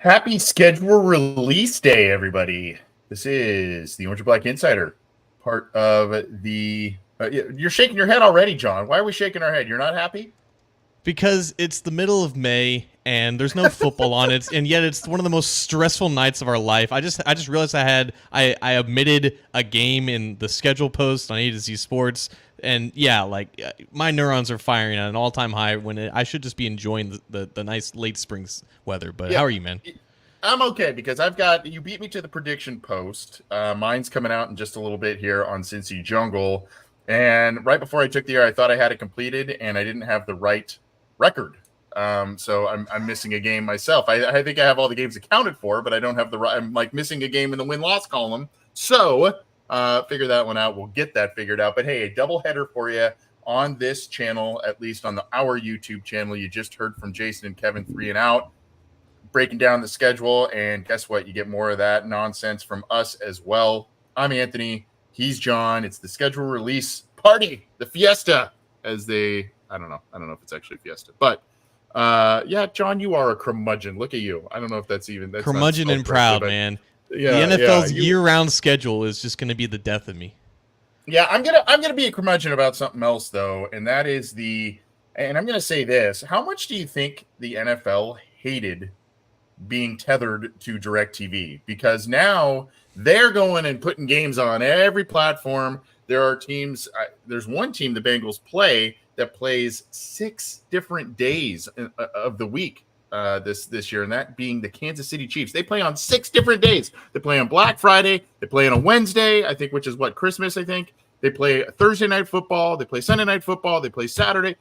Happy schedule release day, everybody. This is the Orange and Black Insider, part of the... you're shaking your head already, John. Why are we shaking our head? You're not happy? Because it's the middle of May, and there's no football on it, and yet it's one of the most stressful nights of our life. I just realized I omitted a game in the schedule post on A to Z Sports, and yeah, like my neurons are firing at an all-time high when I should just be enjoying the nice late spring weather. But yeah. How are you, man? I'm okay because you beat me to the prediction post. Mine's coming out in just a little bit here on Cincy Jungle, and right before I took the air, I thought I had it completed, and I didn't have the right record. So I'm missing a game myself. I think I have all the games accounted for, but I don't have I'm like missing a game in the win-loss column. So figure that one out. We'll get that figured out. But hey, a doubleheader for you on this channel, at least on our YouTube channel. You just heard from Jason and Kevin 3 and Out, breaking down the schedule. And guess what? You get more of that nonsense from us as well. I'm Anthony. He's John. It's the schedule release party, the fiesta, as they... I don't know if it's actually fiesta, but yeah, John, you are a curmudgeon. Look at you. I don't know if that's curmudgeon and proud, man. Yeah, the NFL's year-round schedule is just going to be the death of me. Yeah, I'm gonna be a curmudgeon about something else though, and that is and I'm gonna say this: how much do you think the NFL hated being tethered to DirecTV? Because now they're going and putting games on every platform. There are teams. There's one team the Bengals play that plays 6 different days of the week this year, and that being the Kansas City Chiefs. They play on 6 different days. They play on Black Friday. They play on a Wednesday, I think, which is Christmas, I think. They play Thursday night football. They play Sunday night football. They play Saturday.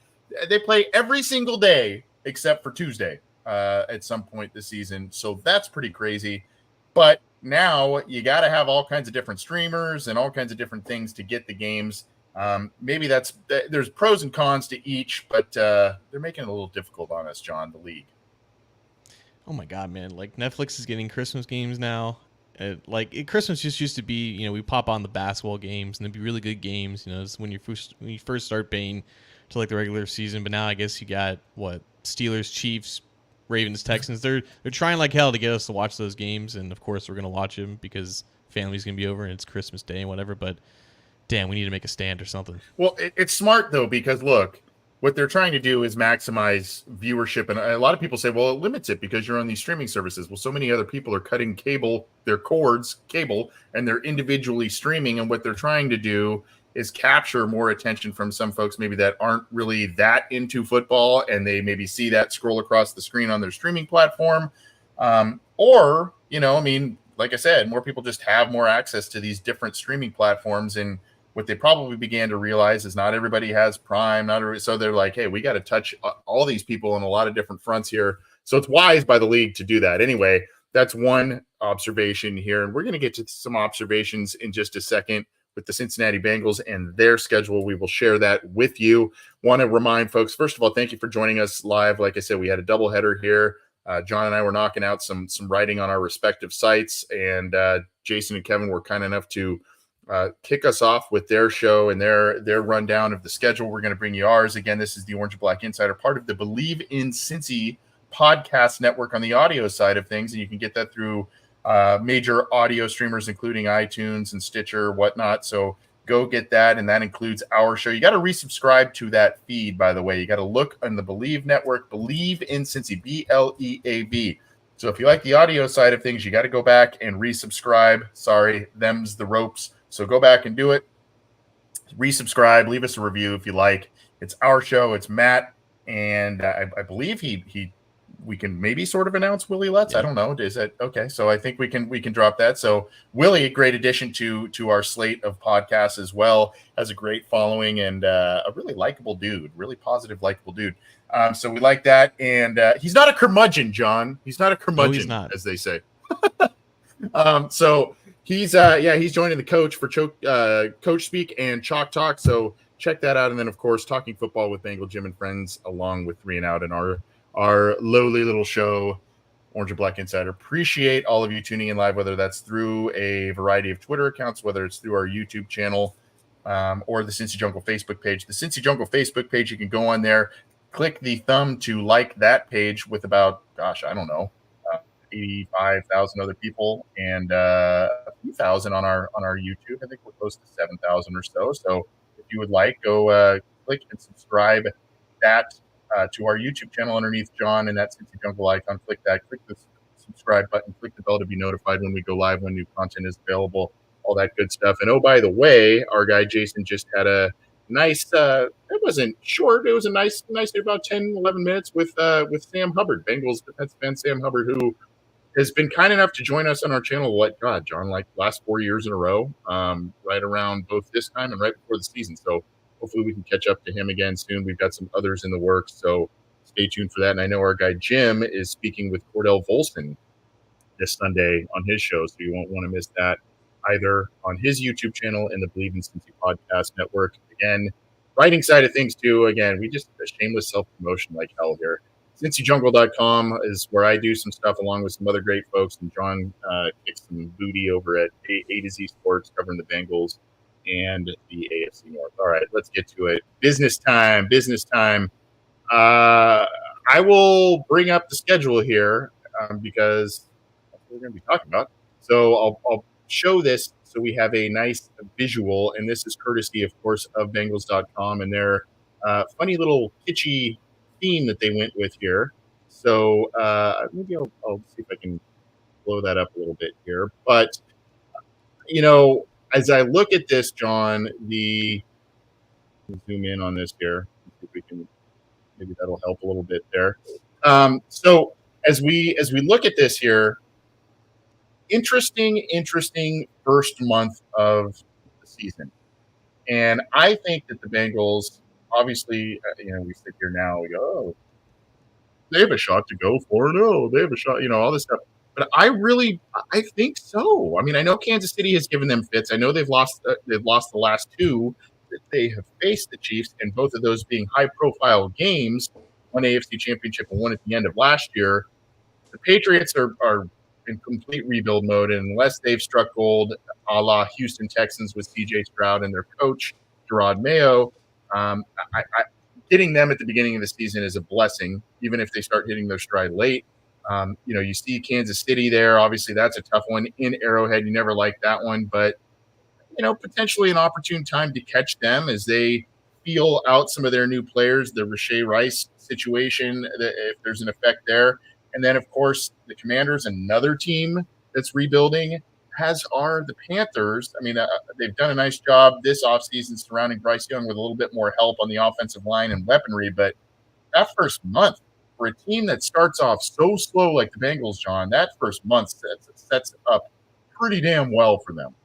They play every single day except for Tuesday at some point this season. So that's pretty crazy. But now you got to have all kinds of different streamers and all kinds of different things to get the games. Maybe there's pros and cons to each, but they're making it a little difficult on us, John, the league. Oh my God, man. Like Netflix is getting Christmas games now. Christmas just used to be, we pop on the basketball games and they'd be really good games. It's when you first start paying to like the regular season. But now I guess you got Steelers, Chiefs, Ravens, Texans. They're trying like hell to get us to watch those games. And of course we're going to watch them because family's going to be over and it's Christmas Day and whatever. But damn, we need to make a stand or something. Well, it's smart, though, because, look, what they're trying to do is maximize viewership. And a lot of people say, well, it limits it because you're on these streaming services. Well, so many other people are cutting their cable, and they're individually streaming. And what they're trying to do is capture more attention from some folks maybe that aren't really that into football, and they maybe see that scroll across the screen on their streaming platform. Or, like I said, more people just have more access to these different streaming platforms. And what they probably began to realize is not everybody has Prime. So they're like, hey, we got to touch all these people on a lot of different fronts here. So it's wise by the league to do that. Anyway, that's one observation here. And we're going to get to some observations in just a second with the Cincinnati Bengals and their schedule. We will share that with you. Want to remind folks, first of all, thank you for joining us live. Like I said, we had a doubleheader here. John and I were knocking out some writing on our respective sites, and Jason and Kevin were kind enough to kick us off with their show and their rundown of the schedule. We're going to bring you ours. Again, this is the Orange and Black Insider, part of the Believe in Cincy podcast network on the audio side of things. And you can get that through major audio streamers, including iTunes and Stitcher, whatnot. So go get that. And that includes our show. You got to resubscribe to that feed, by the way. You got to look on the Believe network, Believe in Cincy, BLEAV. So if you like the audio side of things, you got to go back and resubscribe. Sorry, them's the ropes. So go back and do it. resubscribe, leave us a review if you like. It's our show. It's Matt, and I believe we can maybe sort of announce Willie Lutz. I Yep. don't know. Is that okay? So I think we can drop that. So Willie, a great addition to our slate of podcasts as well. Has a great following and a really likable dude, really positive, likable dude. So we like that, and he's not a curmudgeon, John. He's not a No, he's curmudgeon, not. as they say. So he's he's joining the coach for Coach Speak and Chalk Talk. So check that out, and then of course talking football with Bengal Jim and friends, along with 3 and Out and our lowly little show, Orange and Black Insider. Appreciate all of you tuning in live, whether that's through a variety of Twitter accounts, whether it's through our YouTube channel, or the Cincy Jungle Facebook page. The Cincy Jungle Facebook page, you can go on there, click the thumb to like that page with about, gosh, I don't know, 85,000 other people, and a few thousand on our YouTube. I think we're close to 7,000 or so. So if you would like, go click and subscribe that to our YouTube channel underneath John and that Cincy Jungle icon. Click that. Click the subscribe button. Click the bell to be notified when we go live, when new content is available. All that good stuff. And oh, by the way, our guy Jason just had a nice. It wasn't short. It was a nice about 10, 11 minutes with Sam Hubbard, Bengals defensive end Sam Hubbard, who has been kind enough to join us on our channel. What, God, John, like last 4 years in a row, right around both this time and right before the season. So hopefully we can catch up to him again soon. We've got some others in the works, so stay tuned for that. And I know our guy Jim is speaking with Cordell Volson this Sunday on his show, so you won't want to miss that either on his YouTube channel and the Believe in Cincy podcast network. Again, writing side of things too. Again, we just a shameless self-promotion like hell here. CincyJungle.com is where I do some stuff along with some other great folks, and John kicks some booty over at A to Z Sports, covering the Bengals and the AFC North. All right, let's get to it. Business time. I will bring up the schedule here because that's what we're going to be talking about. So I'll show this so we have a nice visual, and this is courtesy, of course, of Bengals.com and their funny little kitschy theme that they went with here. So maybe I'll see if I can blow that up a little bit here. But, as I look at this, John, zoom in on this here. See if we can, maybe that'll help a little bit there. So as we look at this here, interesting first month of the season. And I think that the Bengals, obviously, we sit here now, we go, oh, they have a shot to go 4-0. They have a shot, all this stuff. But I think so. I mean, I know Kansas City has given them fits. I know they've lost the last 2 that they have faced the Chiefs, and both of those being high-profile games, one AFC Championship and one at the end of last year. The Patriots are in complete rebuild mode, and unless they've struck gold, a la Houston Texans with C.J. Stroud and their coach, Gerard Mayo, getting them at the beginning of the season is a blessing, even if they start hitting their stride late. You see Kansas City there. Obviously, that's a tough one in Arrowhead. You never like that one, but potentially an opportune time to catch them as they feel out some of their new players, the Rashee Rice situation, if there's an effect there. And then, of course, the Commanders, another team that's rebuilding, as are the Panthers. I mean, they've done a nice job this offseason surrounding Bryce Young with a little bit more help on the offensive line and weaponry. But that first month, for a team that starts off so slow like the Bengals, John, that first month sets up pretty damn well for them.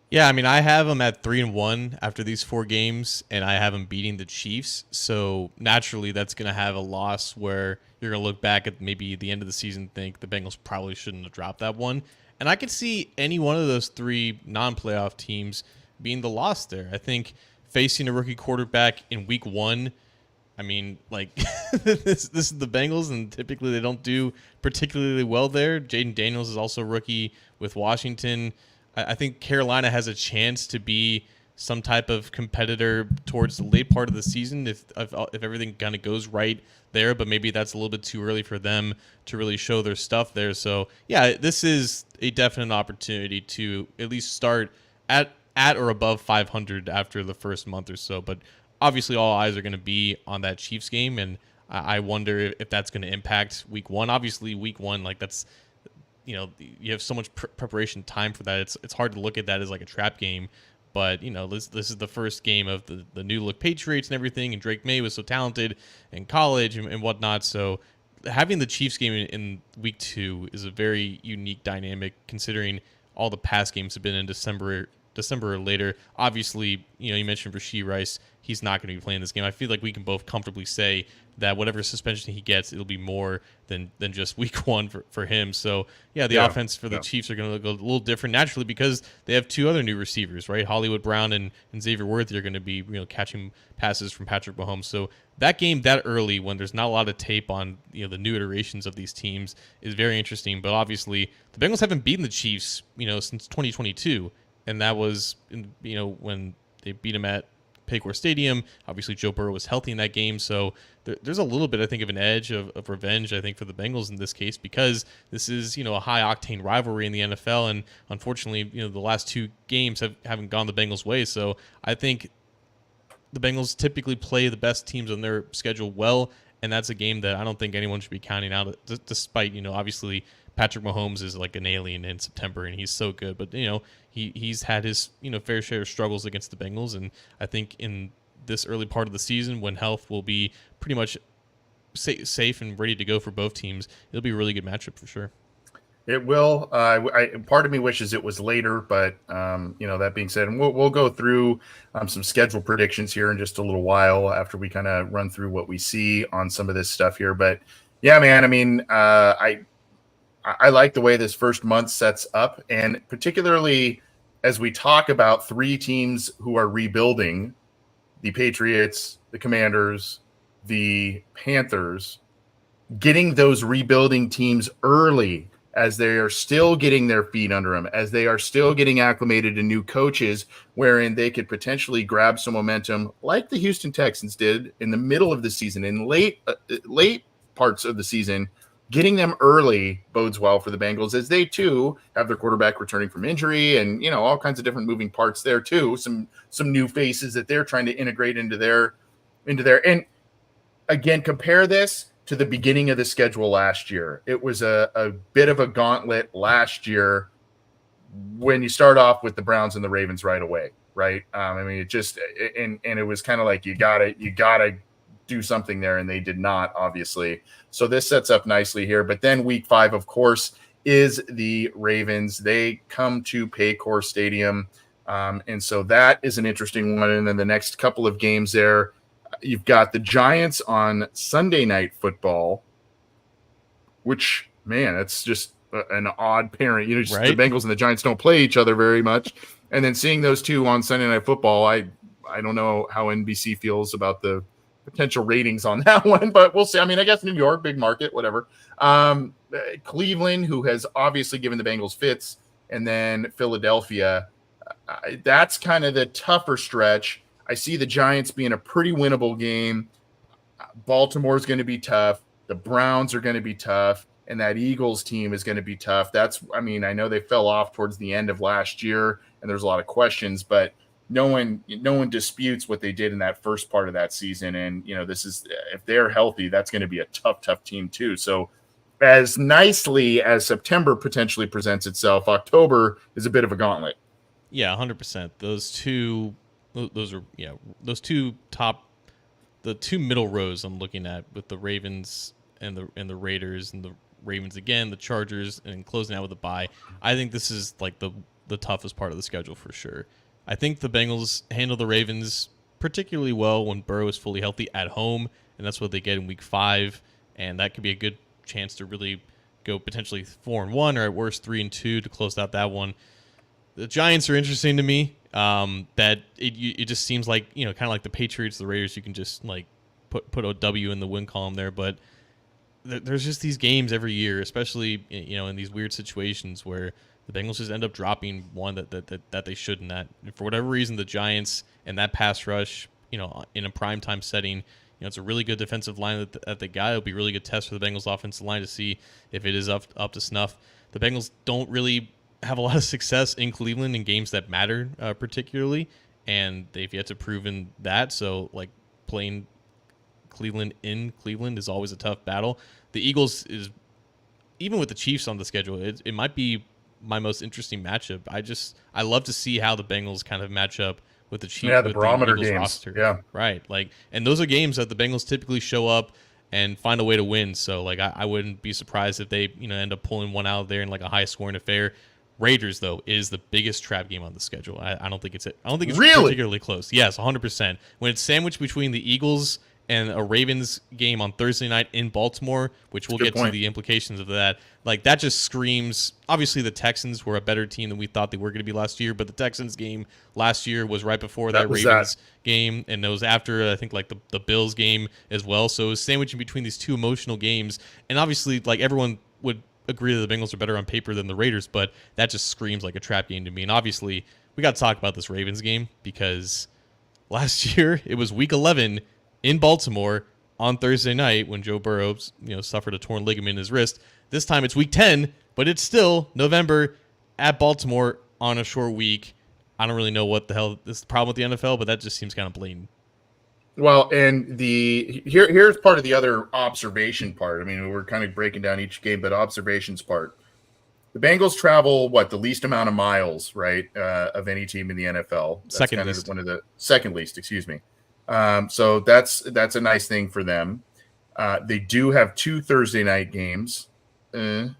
Yeah, I mean, I have them at 3-1 after these 4 games, and I have them beating the Chiefs. So naturally, that's going to have a loss where you're going to look back at maybe the end of the season and think the Bengals probably shouldn't have dropped that one. And I could see any one of those 3 non-playoff teams being the loss there. I think facing a rookie quarterback in week 1, I mean, like, this is the Bengals, and typically they don't do particularly well there. Jaden Daniels is also rookie with Washington. I think Carolina has a chance to be some type of competitor towards the late part of the season if everything kind of goes right there, but maybe that's a little bit too early for them to really show their stuff there. So, yeah, this is a definite opportunity to at least start at or above 500 after the first month or so. But obviously all eyes are going to be on that Chiefs game, and I wonder if that's going to impact week 1. Obviously, week 1, like, that's – you have so much preparation time for that. It's hard to look at that as like a trap game, But this is the first game of the new look Patriots and everything, and Drake May was so talented in college and whatnot. So having the Chiefs game in week 2 is a very unique dynamic, considering all the past games have been in December or later. Obviously, you mentioned Rashee Rice. He's not going to be playing this game. I feel like we can both comfortably say that whatever suspension he gets, it'll be more than just week 1 for him. So, yeah, the offense for the Chiefs are going to look a little different naturally because they have 2 other new receivers, right? Hollywood Brown and Xavier Worthy are going to be catching passes from Patrick Mahomes. So that game that early, when there's not a lot of tape on the new iterations of these teams, is very interesting. But obviously, the Bengals haven't beaten the Chiefs since 2022, and that was when they beat them at Paycor Stadium. Obviously, Joe Burrow was healthy in that game, so there's a little bit, I think, of an edge of revenge, I think, for the Bengals in this case, because this is a high octane rivalry in the NFL, and unfortunately, the last 2 games haven't gone the Bengals' way. So I think the Bengals typically play the best teams on their schedule well, and that's a game that I don't think anyone should be counting out, despite obviously Patrick Mahomes is like an alien in September, and he's so good. But he's had his fair share of struggles against the Bengals, and I think in this early part of the season, when health will be pretty much safe and ready to go for both teams, it'll be a really good matchup for sure. It will. Part of me wishes it was later, but that being said, and we'll go through some schedule predictions here in just a little while after we kind of run through what we see on some of this stuff here. But yeah, man, I mean, I like the way this first month sets up, and particularly as we talk about 3 teams who are rebuilding: the Patriots, the Commanders, the Panthers, getting those rebuilding teams early as they are still getting their feet under them, as they are still getting acclimated to new coaches, wherein they could potentially grab some momentum like the Houston Texans did in the middle of the season, in late parts of the season. Getting them early bodes well for the Bengals, as they too have their quarterback returning from injury, and all kinds of different moving parts there too. Some new faces that they're trying to integrate into their. And again, compare this to the beginning of the schedule last year. It was a bit of a gauntlet last year when you start off with the Browns and the Ravens right away, right? I mean, it just and it was kind of like you gotta do something there, and they did not, obviously. So this sets up nicely here. But then week 5, of course, is the Ravens. They come to Paycor Stadium, and so that is an interesting one. And then the next couple of games there, you've got the Giants on Sunday Night Football, which, man, that's just an odd pairing. Right? The Bengals and the Giants don't play each other very much. And then seeing those 2 on Sunday Night Football, I don't know how NBC feels about the potential ratings on that one, but we'll see. I mean, I guess New York, big market, whatever. Cleveland, who has obviously given the Bengals fits, and then Philadelphia. That's kind of the tougher stretch. I see the Giants being a pretty winnable game. Baltimore's going to be tough. The Browns are going to be tough. And that Eagles team is going to be tough. I know they fell off towards the end of last year, and there's a lot of questions, but no one disputes what they did in that first part of that season. And, this is, if they're healthy, that's going to be a tough team too. So as nicely as September potentially presents itself, October is a bit of a gauntlet. Yeah, 100%. Those two the 2 middle rows I'm looking at, with the Ravens and the Raiders, and the Ravens again, the Chargers, and closing out with a bye. I think this is like the toughest part of the schedule for sure. I think the Bengals handle the Ravens particularly well when Burrow is fully healthy at home, and that's what they get in week 5, and that could be a good chance to really go potentially 4-1, or at worst 3-2 to close out that one. The Giants are interesting to me. That it just seems like, kind of like the Patriots, the Raiders, you can just like put a W in the win column there, but there's just these games every year, especially in these weird situations where the Bengals just end up dropping one that they shouldn't. And for whatever reason, the Giants and that pass rush, in a primetime setting, it's a really good defensive line that they got. It'll be a really good test for the Bengals offensive line to see if it is up to snuff. The Bengals don't really have a lot of success in Cleveland in games that matter, particularly, and they've yet to proven that. So, like, playing Cleveland in Cleveland is always a tough battle. The Eagles is, even with the Chiefs on the schedule, it might be my most interesting matchup. I love to see how the Bengals kind of match up with the Yeah, the with the barometer Eagles games. roster. Yeah. Right. Like, and those are games that the Bengals typically show up and find a way to win. So like I wouldn't be surprised if they, end up pulling one out there in like a high scoring affair. Raiders though is the biggest trap game on the schedule. I don't think it's Really? particularly close. Yes, 100%. When it's sandwiched between the Eagles and a Ravens game on Thursday night in Baltimore, which we'll Good get to point. the implications of that. Like that just screams. Obviously, the Texans were a better team than we thought they were going to be last year, but the Texans game last year was right before that was Ravens game, and it was after I think like the Bills game as well. So it was sandwiched in between these two emotional games, and obviously, like everyone would agree that the Bengals are better on paper than the Raiders, but that just screams like a trap game to me. And obviously, we got to talk about this Ravens game because last year it was Week 11 in Baltimore on Thursday night when Joe Burrow, suffered a torn ligament in his wrist. This time it's Week 10, but it's still November at Baltimore on a short week. I don't really know what the hell is the problem with the NFL, but that just seems kind of blatant. Well, and here's part of the other observation part. I mean, we're kind of breaking down each game, but observations part. The Bengals travel the least amount of miles, right, of any team in the NFL. That's Second kind least. of one of the second least. Excuse me. So that's a nice thing for them. They do have 2 Thursday night games, but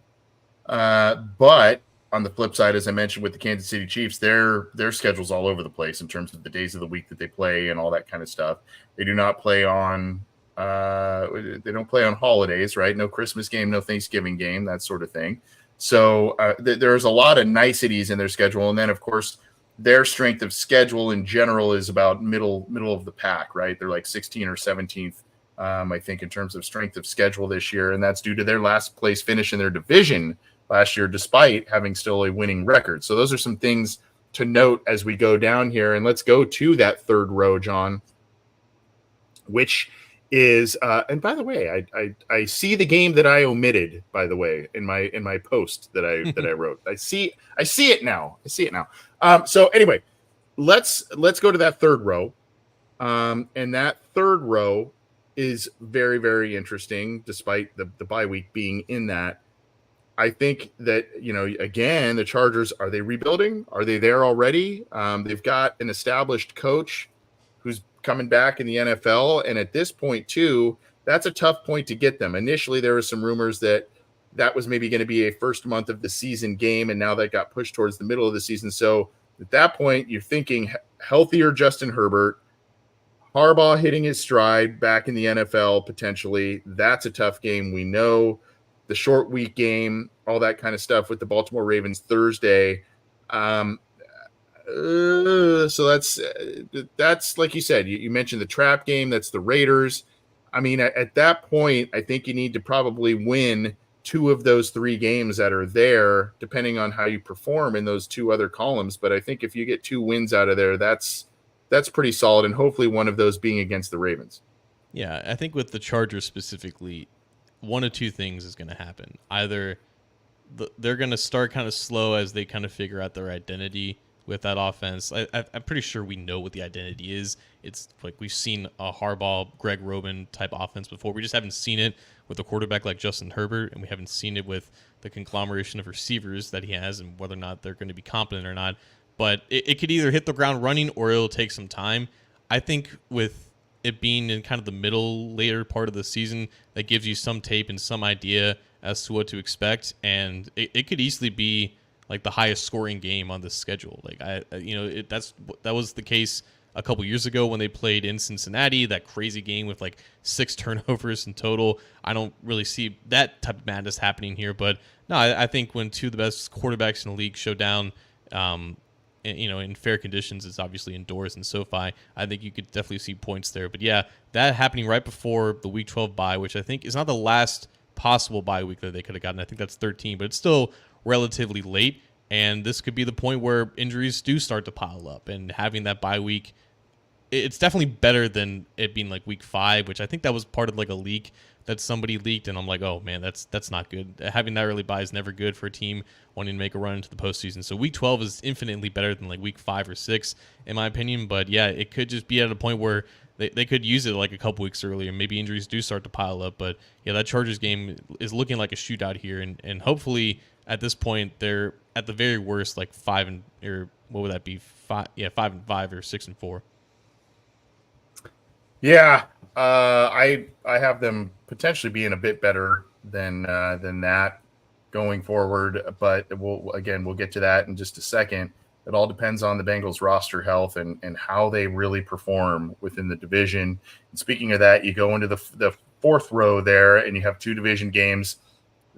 on the flip side, as I mentioned with the Kansas City Chiefs, their schedule's all over the place in terms of the days of the week that they play and all that kind of stuff. They do not play on they don't play on holidays, right? No Christmas game, no Thanksgiving game, that sort of thing. So there's a lot of niceties in their schedule, and then of course their strength of schedule in general is about middle of the pack, right? They're like 16 or 17th, I think, in terms of strength of schedule this year, and that's due to their last place finish in their division last year, despite having still a winning record. So those are some things to note as we go down here. And let's go to that third row, John, which is and by the way, I see the game that I omitted, by the way, in my post that I wrote. I see it now. So anyway, let's go to that third row. And that third row is very, very interesting, despite the bye week being in that. I think that, again, the Chargers, are they rebuilding? Are they there already? They've got an established coach who's coming back in the NFL. And at this point, too, that's a tough point to get them. Initially, there were some rumors that was maybe going to be a first month of the season game, and now that got pushed towards the middle of the season. So at that point, you're thinking healthier Justin Herbert, Harbaugh hitting his stride back in the NFL potentially. That's a tough game. We know the short week game, all that kind of stuff with the Baltimore Ravens Thursday. So that's like you said, you mentioned the trap game. That's the Raiders. I mean, at that point, I think you need to probably win 2 of those 3 games that are there, depending on how you perform in those 2 other columns. But I think if you get 2 wins out of there, that's pretty solid. And hopefully one of those being against the Ravens. Yeah, I think with the Chargers specifically, one of 2 things is going to happen. Either they're going to start kind of slow as they kind of figure out their identity with that offense. I'm pretty sure we know what the identity is. It's like we've seen a Harbaugh, Greg Roman type offense before. We just haven't seen it with a quarterback like Justin Herbert, and we haven't seen it with the conglomeration of receivers that he has and whether or not they're going to be competent or not. But it could either hit the ground running or it'll take some time. I think with it being in kind of the later part of the season, that gives you some tape and some idea as to what to expect, and it could easily be like the highest scoring game on the schedule. Like that was the case a couple years ago when they played in Cincinnati, that crazy game with like 6 turnovers in total. I don't really see that type of madness happening here, but no, I think when 2 of the best quarterbacks in the league show down, in fair conditions, it's obviously indoors in SoFi. I think you could definitely see points there. But yeah, that happening right before the Week 12 bye, which I think is not the last possible bye week that they could have gotten. I think that's 13, but it's still relatively late. And this could be the point where injuries do start to pile up, and having that bye week, it's definitely better than it being like Week 5, which I think that was part of like a leak that somebody leaked, and I'm like, oh man, that's not good. Having that early bye is never good for a team wanting to make a run into the postseason. So Week 12 is infinitely better than like Week 5 or 6, in my opinion. But yeah, it could just be at a point where they could use it like a couple weeks earlier. Maybe injuries do start to pile up. But yeah, that Chargers game is looking like a shootout here, and hopefully at this point they're at the very worst like 5 or what would that be? 5-5 or 6-4. Yeah, I have them potentially being a bit better than that going forward, but we'll get to that in just a second. It all depends on the Bengals roster health and how they really perform within the division. And speaking of that, you go into the fourth row there, and you have two division games.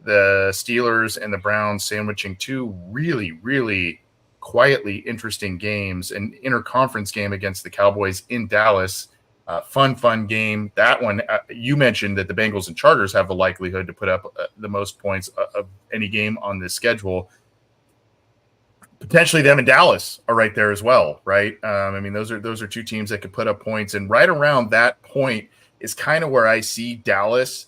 The Steelers and the Browns sandwiching two really, really quietly interesting games. An interconference game against the Cowboys in Dallas. Fun game. That one, you mentioned that the Bengals and Chargers have the likelihood to put up the most points of any game on this schedule. Potentially them and Dallas are right there as well, right? I mean, those are two teams that could put up points. And right around that point is kind of where I see Dallas.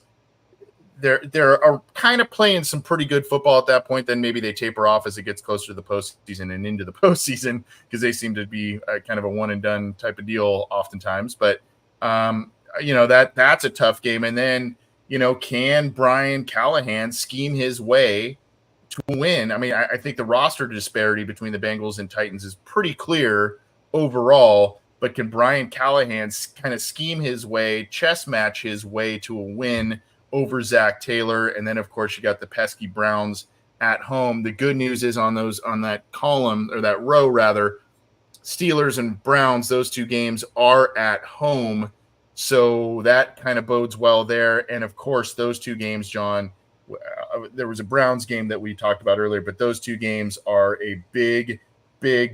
They're kind of playing some pretty good football at that point. Then maybe they taper off as it gets closer to the postseason and into the postseason because they seem to be kind of a one and done type of deal oftentimes. But that's a tough game. And then can Brian Callahan scheme his way to win? I mean, I think the roster disparity between the Bengals and Titans is pretty clear overall. But can Brian Callahan kind of scheme his way, chess match his way to a win over Zach Taylor? And then, of course, you got the pesky Browns at home. The good news is on that column, or that row rather, Steelers and Browns, those two games are at home. So that kind of bodes well there. And of course, those two games, John, there was a Browns game that we talked about earlier, but those two games are a big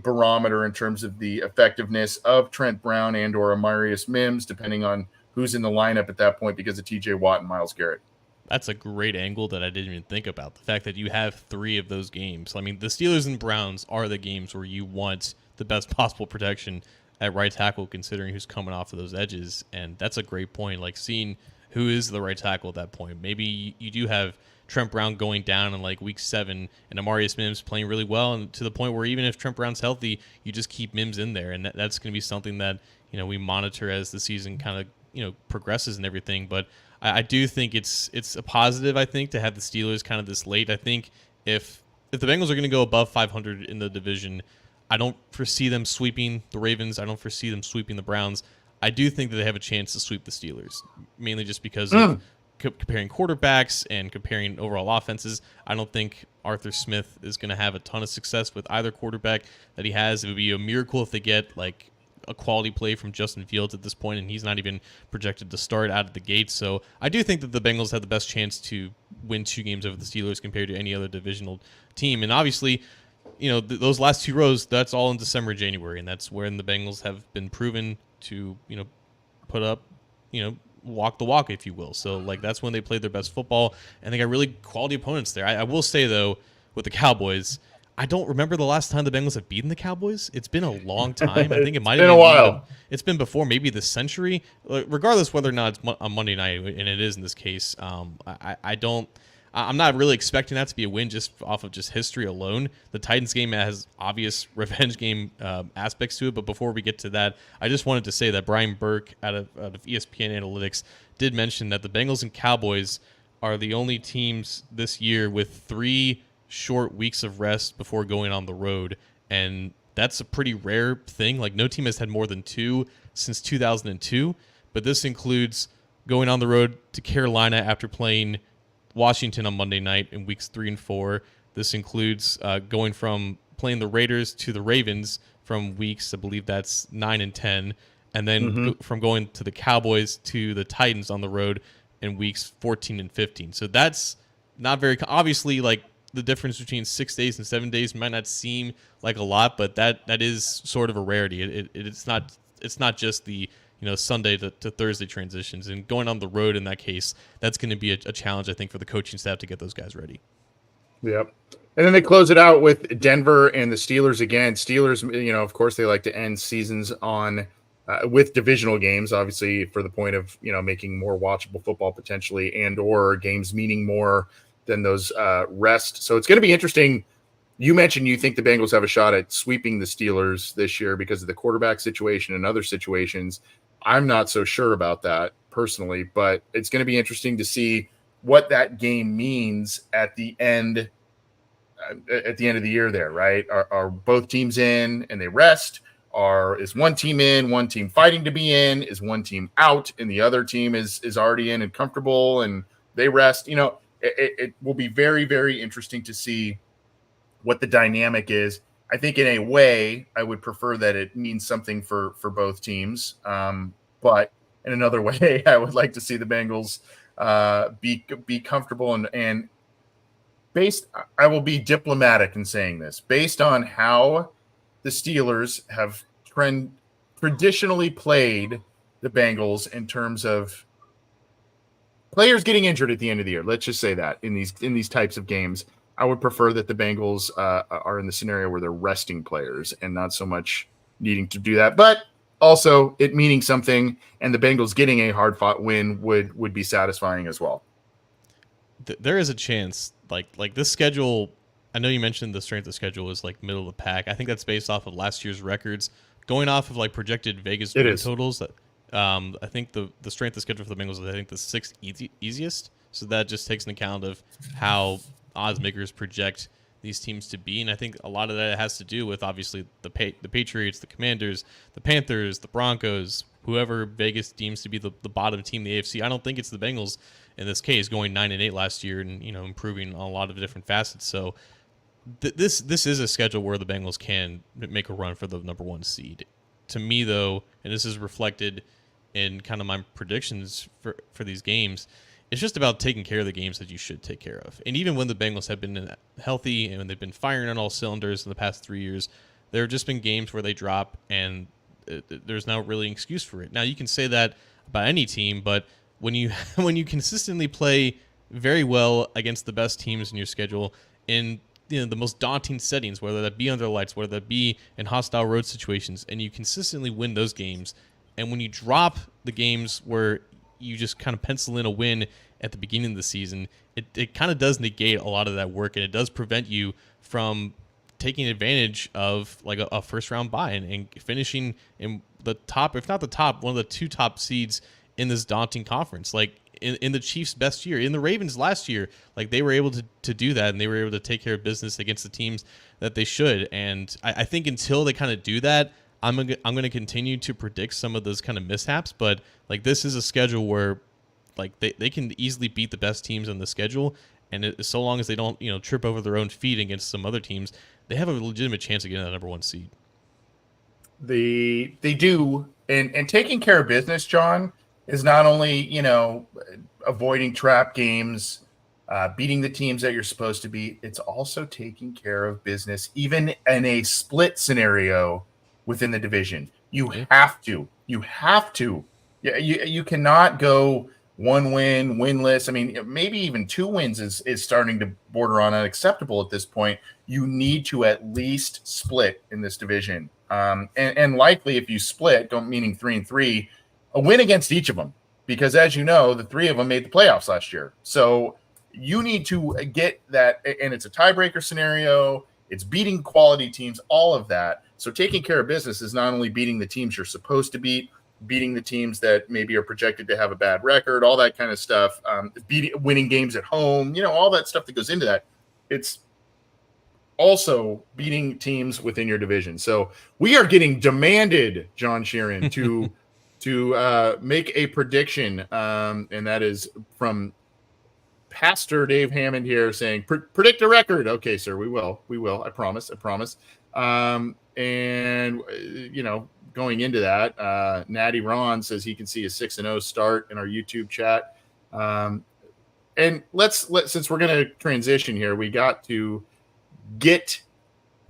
barometer in terms of the effectiveness of Trent Brown and or Amarius Mims, depending on who's in the lineup at that point because of TJ Watt and Myles Garrett. That's a great angle that I didn't even think about. The fact that you have three of those games. I mean, the Steelers and Browns are the games where you want the best possible protection at right tackle, considering who's coming off of those edges. And that's a great point. Like seeing who is the right tackle at that point. Maybe you do have Trent Brown going down in like week 7 and Amarius Mims playing really well, and to the point where even if Trent Brown's healthy, you just keep Mims in there. And that's going to be something that, we monitor as the season kind of, progresses and everything. But I do think it's a positive, I think, to have the Steelers kind of this late. I think if the Bengals are going to go above 500 in the division, I don't foresee them sweeping the Ravens. I don't foresee them sweeping the Browns. I do think that they have a chance to sweep the Steelers, mainly just because of comparing quarterbacks and comparing overall offenses. I don't think Arthur Smith is going to have a ton of success with either quarterback that he has. It would be a miracle if they get like a quality play from Justin Fields at this point, and he's not even projected to start out of the gate. So I do think that the Bengals have the best chance to win 2 games over the Steelers compared to any other divisional team. And obviously, those last 2 rows, that's all in December, January, and that's when the Bengals have been proven to, put up, walk the walk, if you will. So, like, that's when they played their best football, and they got really quality opponents there. I will say, though, with the Cowboys, I don't remember the last time the Bengals have beaten the Cowboys. It's been a long time. I think it might have been a while. It's been before maybe this century. Regardless whether or not it's on Monday night, and it is in this case, I'm not really expecting that to be a win just off of just history alone. The Titans game has obvious revenge game aspects to it, but before we get to that, I just wanted to say that Brian Burke out of ESPN Analytics did mention that the Bengals and Cowboys are the only teams this year with 3 short weeks of rest before going on the road, and that's a pretty rare thing. Like, no team has had more than 2 since 2002, but this includes going on the road to Carolina after playing Washington on Monday night in weeks 3 and 4. This includes going from playing the Raiders to the Ravens from weeks, I believe that's 9 and 10, and then from going to the Cowboys to the Titans on the road in weeks 14 and 15. So that's not very obviously, like, the difference between 6 days and 7 days might not seem like a lot, but that is sort of a rarity. It's not just the Sunday to Thursday transitions, and going on the road in that case, that's going to be a challenge, I think, for the coaching staff to get those guys ready. Yep. And then they close it out with Denver and the Steelers again. Steelers, of course, they like to end seasons on with divisional games, obviously, for the point of making more watchable football potentially, and or games meaning more than those rest. So it's going to be interesting. You mentioned you think the Bengals have a shot at sweeping the Steelers this year because of the quarterback situation and other situations. I'm not so sure about that personally, but it's going to be interesting to see what that game means at the end at the end of the year there, right? Are both teams in and they rest? Is one team in, one team fighting to be in? Is one team out and the other team is already in and comfortable and they rest? It will be very, very interesting to see what the dynamic is. I think in a way, I would prefer that it means something for both teams. But in another way, I would like to see the Bengals be comfortable and I will be diplomatic in saying this, based on how the Steelers have traditionally played the Bengals in terms of players getting injured at the end of the year. Let's just say that in these types of games, I would prefer that the Bengals are in the scenario where they're resting players and not so much needing to do that, but also it meaning something, and the Bengals getting a hard-fought win would be satisfying as well. There is a chance, like this schedule. I know you mentioned the strength of schedule is like middle of the pack. I think that's based off of last year's records, going off of like projected Vegas win totals. That I think the strength of schedule for the Bengals is I think the sixth easiest. So that just takes into account of how odds makers project these teams to be, and I think a lot of that has to do with obviously the Patriots, the Commanders, the Panthers, the Broncos, whoever Vegas deems to be the bottom team in the AFC. I don't think it's the Bengals in this case, going 9-8 last year and improving on a lot of different facets. So this is a schedule where the Bengals can make a run for the number one seed. To me, though, and this is reflected in kind of my predictions for these games, it's just about taking care of the games that you should take care of. And even when the Bengals have been healthy and when they've been firing on all cylinders in the past 3 years, there have just been games where they drop and there's not really an excuse for it. Now, you can say that about any team, but when you consistently play very well against the best teams in your schedule in the most daunting settings, whether that be under lights, whether that be in hostile road situations, and you consistently win those games, and when you drop the games where you just kind of pencil in a win at the beginning of the season, it kind of does negate a lot of that work, and it does prevent you from taking advantage of like a first round bye and finishing in the top, if not the top, one of the two top seeds in this daunting conference. Like in the Chiefs' best year, in the Ravens last year, like they were able to do that, and they were able to take care of business against the teams that they should. And I think until they kind of do that, I'm going to continue to predict some of those kind of mishaps. But like this is a schedule where like they can easily beat the best teams on the schedule, and so long as they don't trip over their own feet against some other teams, they have a legitimate chance of getting that number one seed. They do, and taking care of business, John, is not only avoiding trap games, beating the teams that you're supposed to beat. It's also taking care of business, even in a split scenario within the division. You have to. Yeah, you cannot go one win, winless. I mean, maybe even 2 wins is starting to border on unacceptable at this point. You need to at least split in this division. And likely if you split, meaning 3-3, a win against each of them, because as you know, the 3 of them made the playoffs last year. So you need to get that, and it's a tiebreaker scenario. It's beating quality teams, all of that. So taking care of business is not only beating the teams you're supposed to beating the teams that maybe are projected to have a bad record, all that kind of stuff, winning games at home, all that stuff that goes into that. It's also beating teams within your division. So we are getting demanded, John Sheeran, to make a prediction, and that is from Pastor Dave Hammond here saying, predict a record. Okay, sir, we will. I promise. And going into that, Natty Ron says he can see a 6-0 start in our YouTube chat. And let's since we're going to transition here, we got to get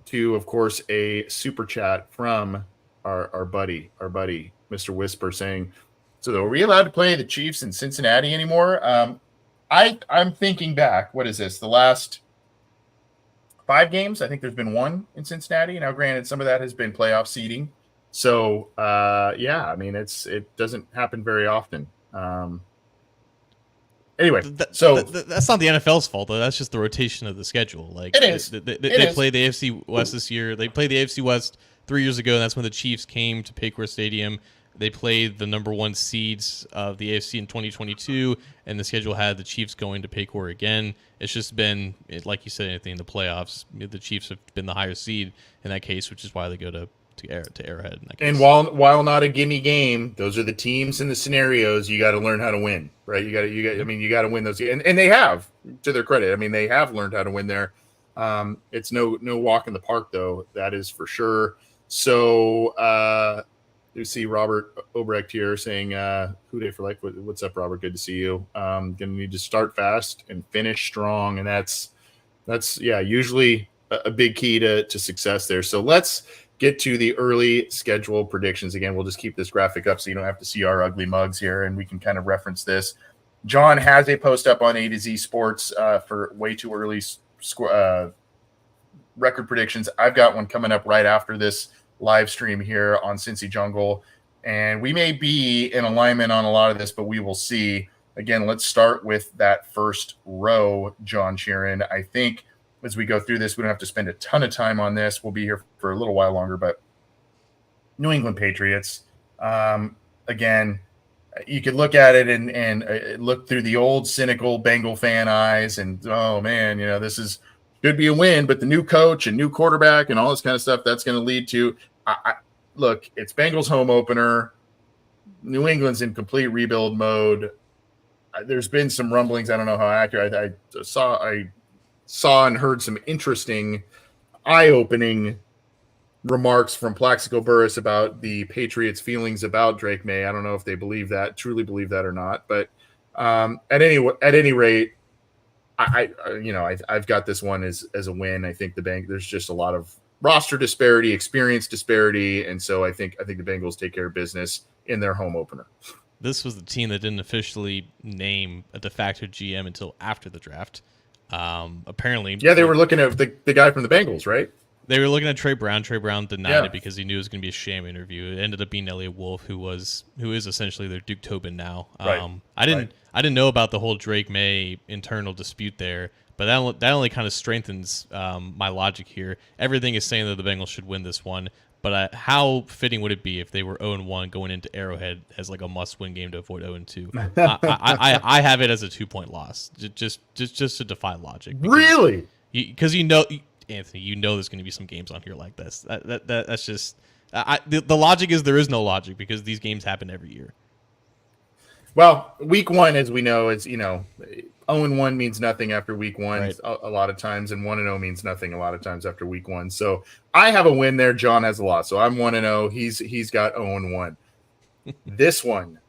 to, of course, a super chat from our buddy, Mr. Whisper, saying, so are we allowed to play the Chiefs in Cincinnati anymore? I'm thinking back. What is this? The last 5 games? I think there's been 1 in Cincinnati. Now, granted, some of that has been playoff seeding. So, yeah, I mean, it doesn't happen very often. Anyway, so that's not the NFL's fault, though. That's just the rotation of the schedule. Like it is. They played the AFC West this year. They played the AFC West 3 years ago, and that's when the Chiefs came to Paycor Stadium. They played the number 1 seeds of the AFC in 2022, and the schedule had the Chiefs going to Paycor again. It's just been, like you said, Anthony, in the playoffs, the Chiefs have been the higher seed in that case, which is why they go to Arrowhead in that case. And while not a gimme game, those are the teams and the scenarios you got to learn how to win, right? You got to win those, and they have, to their credit. I mean, they have learned how to win there. It's no walk in the park, though. That is for sure. So you see Robert Obrecht here saying, "Who Dey for life?" What's up, Robert? Good to see you. Gonna need to start fast and finish strong, and that's usually a big key to success there. So let's get to the early schedule predictions. Again, we'll just keep this graphic up so you don't have to see our ugly mugs here, and we can kind of reference this. John has a post up on A to Z Sports for way too early record predictions. I've got one coming up right after this live stream here on Cincy Jungle, and we may be in alignment on a lot of this, but we will see. Again, let's start with that first row, John Sheeran. I think as we go through this, we don't have to spend a ton of time on this. We'll be here for a little while longer, but New England Patriots, again, you could look at it and look through the old cynical Bengal fan eyes and, oh man, this should be a win, but the new coach and new quarterback and all this kind of stuff, that's going to lead to, look, it's Bengals home opener. New England's in complete rebuild mode. There's been some rumblings. I don't know how accurate. I saw and heard some interesting, eye-opening remarks from Plaxico Burress about the Patriots' feelings about Drake May. I don't know if they truly believe that or not. But at any rate, I've got this one as a win. I think there's just a lot of roster disparity, experience disparity, and so I think the Bengals take care of business in their home opener. This was the team that didn't officially name a de facto GM until after the draft. Apparently, they were looking at the guy from the Bengals, right? They were looking at Trey Brown. Trey Brown denied it because he knew it was going to be a sham interview. It ended up being Elliot Wolf, who is essentially their Duke Tobin now. Right. I didn't know about the whole Drake May internal dispute there, but that only kind of strengthens my logic here. Everything is saying that the Bengals should win this one, but how fitting would it be if they were 0-1 going into Arrowhead as like a must-win game to avoid 0-2? I have it as a 2-point loss, just to defy logic. Really? Because Anthony, there's going to be some games on here like this. That's just the logic is there is no logic because these games happen every year. Well, week one, as we know, is 0-1 means nothing after week one, right, a lot of times, and 1-0 means nothing a lot of times after week one. So I have a win there. John has a loss. So I'm 1-0. He's got 0-1. This one,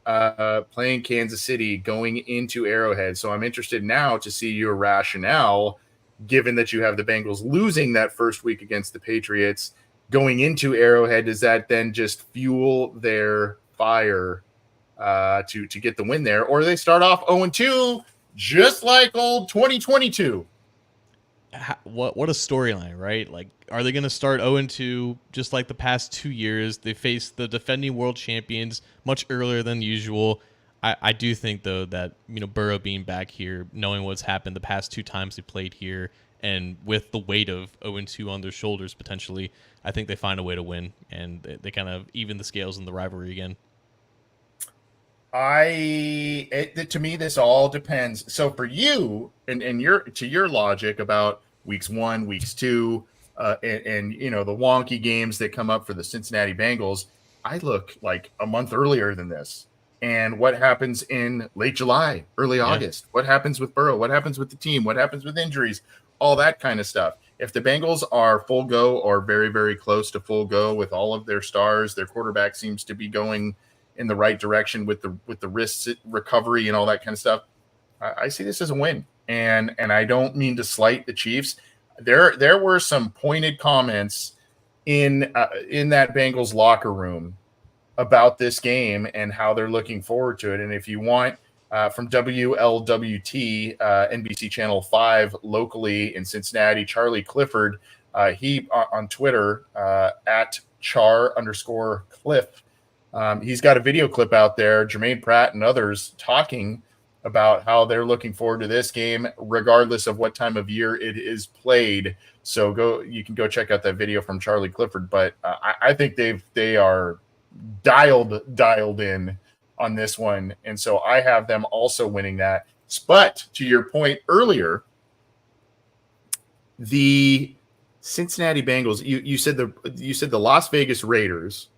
playing Kansas City, going into Arrowhead. So I'm interested now to see your rationale, given that you have the Bengals losing that first week against the Patriots, going into Arrowhead. Does that then just fuel their fire to get the win there, or do they start off 0-2 just like old 2022? What a storyline, right? Like, are they going to start 0-2 just like the past 2 years? They faced the defending world champions much earlier than usual. I do think, though, that Burrow being back here, knowing what's happened the past 2 times they played here, and with the weight of 0-2 on their shoulders potentially, I think they find a way to win, and they kind of even the scales in the rivalry again. To me, this all depends. So for you and your logic about weeks 1, weeks 2, and the wonky games that come up for the Cincinnati Bengals, I look like a month earlier than this. And what happens in late July, early August? What happens with Burrow? What happens with the team? What happens with injuries? All that kind of stuff. If the Bengals are full go or very, very close to full go with all of their stars, their quarterback seems to be going in the right direction with the wrist recovery and all that kind of stuff, I see this as a win. And I don't mean to slight the Chiefs. There were some pointed comments in that Bengals locker room about this game and how they're looking forward to it. And if you want, from WLWT, NBC Channel 5 locally in Cincinnati, Charlie Clifford, he on Twitter at @char_Cliff. He's got a video clip out there, Jermaine Pratt and others talking about how they're looking forward to this game, regardless of what time of year it is played. So you can go check out that video from Charlie Clifford. But I think they are dialed in on this one, and so I have them also winning that. But to your point earlier, the Cincinnati Bengals, you said the Las Vegas Raiders,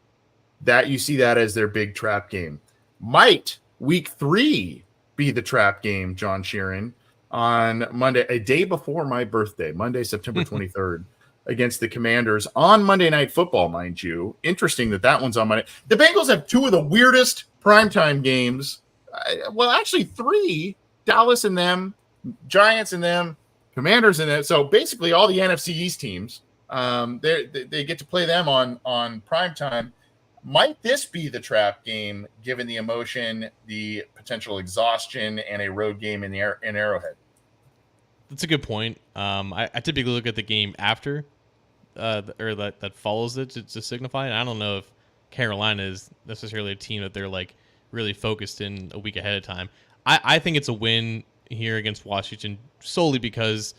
that you see that as their big trap game. Might week 3 be the trap game, John Sheeran, on Monday, a day before my birthday, Monday, September 23rd, against the Commanders on Monday Night Football, mind you. Interesting that one's on Monday. The Bengals have 2 of the weirdest primetime games. Well, actually 3, Dallas and them, Giants and them, Commanders and them. So basically all the NFC East teams, they get to play them on primetime. Might this be the trap game, given the emotion, the potential exhaustion, and a road game in Arrowhead? That's a good point. I typically look at the game after, or that follows it to signify. And I don't know if Carolina is necessarily a team that they're like really focused in a week ahead of time. I think it's a win here against Washington solely because